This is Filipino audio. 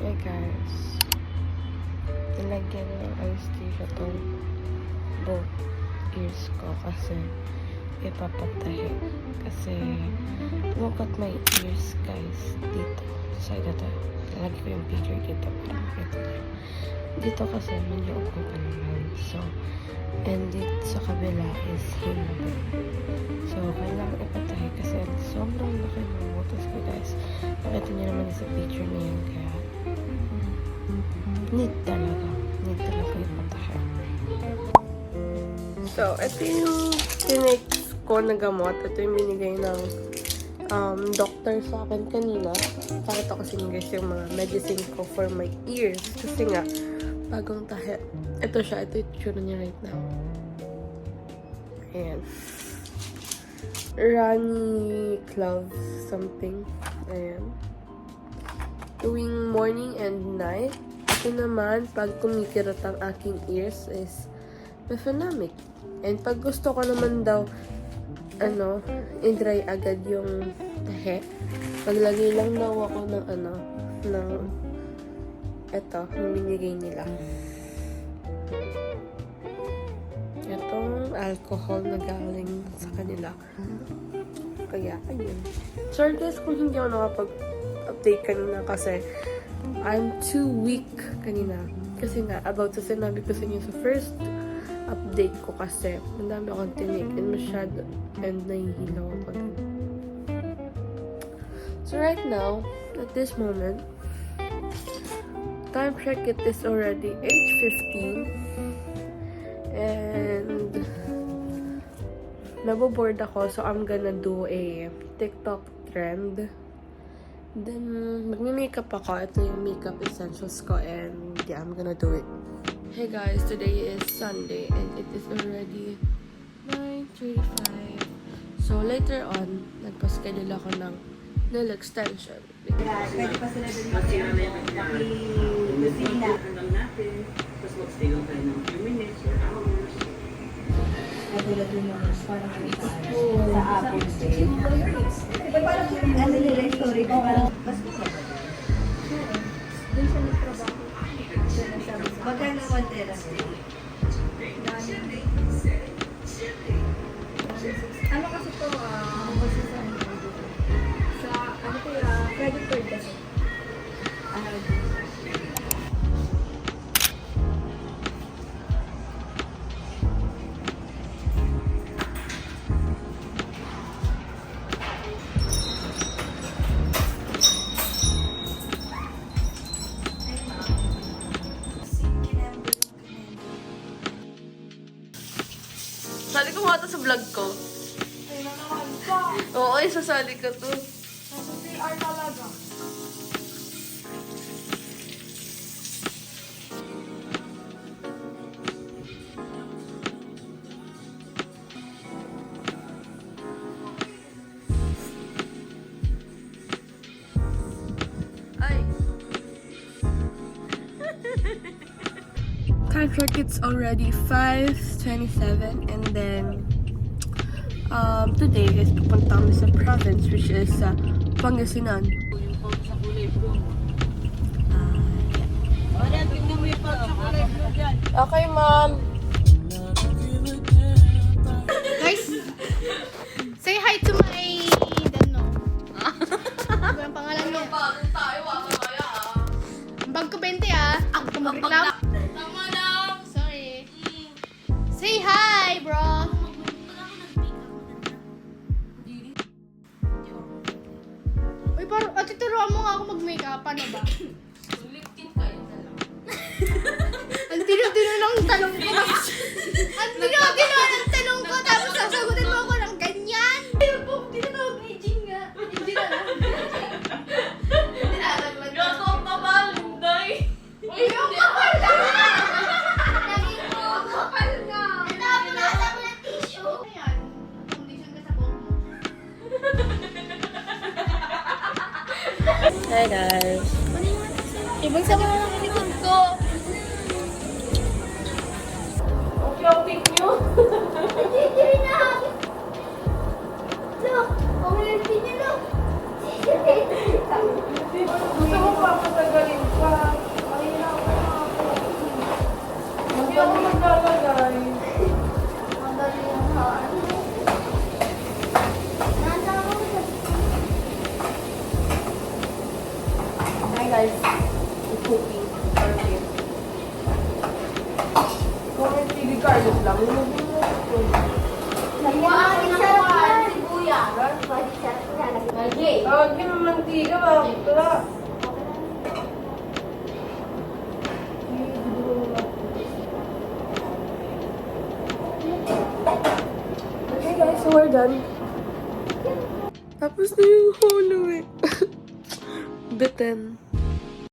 Hey guys, nilagyan ng anesthesia tong both ears ko kasi ipapatahi. Kasi look at my ears guys, dito sa ito. Nilagay ko yung picture dito para makita niyo. Dito kasi medyo okay pa naman. So, and dito sa kabila is hindi. So, kailangan ipatahi kasi sobrang laki ng butas ko guys. Nakita niyo naman sa picture na yun kaya need talaga ipatahi. So, ito yung tinik ko na gamot. Ito yung binigay ng doctor sa akin kanina. Pakita ko sa inyo guys yung mga medicine ko for my ears. Kasi nga, bagong tahi. Ito siya. Ito yung tsura niya right now. Ayan. Rani Clove something. Ayan. Tuwing morning and night. Ito naman, pag kumikirot ang aking ears is mefenamic. And pag gusto ko naman daw i-dry agad yung tahe, paglagay lang daw ako ng eto, yung binigay nila. Itong alcohol na galing sa kanila. Kaya, ayun. Sorry guys kung hindi ako nakapag-update kanina kasi I'm too weak kanina. Kasi nga, about sa sinabi ko sa inyo sa first update ko kasi madami akong tinik and masyado and nahihilaw ako dun. So right now, at this moment, time check it is already 8:15 and naboboard ako so I'm gonna do a TikTok trend. Then, magme-makeup ako. Ito yung makeup essentials ko and yeah, I'm gonna do it. Hey guys, today is Sunday and it is already 9:35. So later on, nagpa-schedule ako ng nail extension. Pwede pa sila din mag-lusina. Tapos mag-stay lang tayo ng few minutes or hours. Katulad din yung parang sa Apple Day. Diba parang ano nila yung story ko? Parang basko ka ba? Doon siya nagtrabaho. Magkano naman therapy? Ano kasi to, kasi sa ano ko credit card kasi. Sali ko mga sa vlog ko. Ay, nanawan ka. Oo, isasali ko to. Nasa CR talaga. Ay. Time check, it's already 5:27 and then today is pupunta kami sa province which is Pangasinan. Okay, ma'am. Guys, say hi to my Dano. Ano ang pangalan niya? Ang bag ko 20 Ang kumagreklamo. Tama lang. Sorry. Say hi, bro. Uy, parang tuturuan mo nga ako mag-makeup. Paano ba? Ang tino-tino ng tanong ko. Ang tino-tino ng tanong ko. Tapos sasagutin mo ako ng ganyan. Ayun po, tinatawag aging nga. Hindi na lang. Tinatawag lang. Gasok na ba, Lunday? Uy, yung kapal na! Lagi mo, kapal nga. Napunasa ko ng tissue. Ayan, condition ka sa buhok mo. Hi guys. Ibang sabi mo ng likod ko. Shopping nyo? Hindi na. Look, ang lalaki niya, look. Gusto mo papatagalin pa. guys cooking or him. Kung may TV Carlos lang, yung Lagi mo mantika, bakit wala? Okay guys, so we're done. Tapos na yung holo eh. Bitten.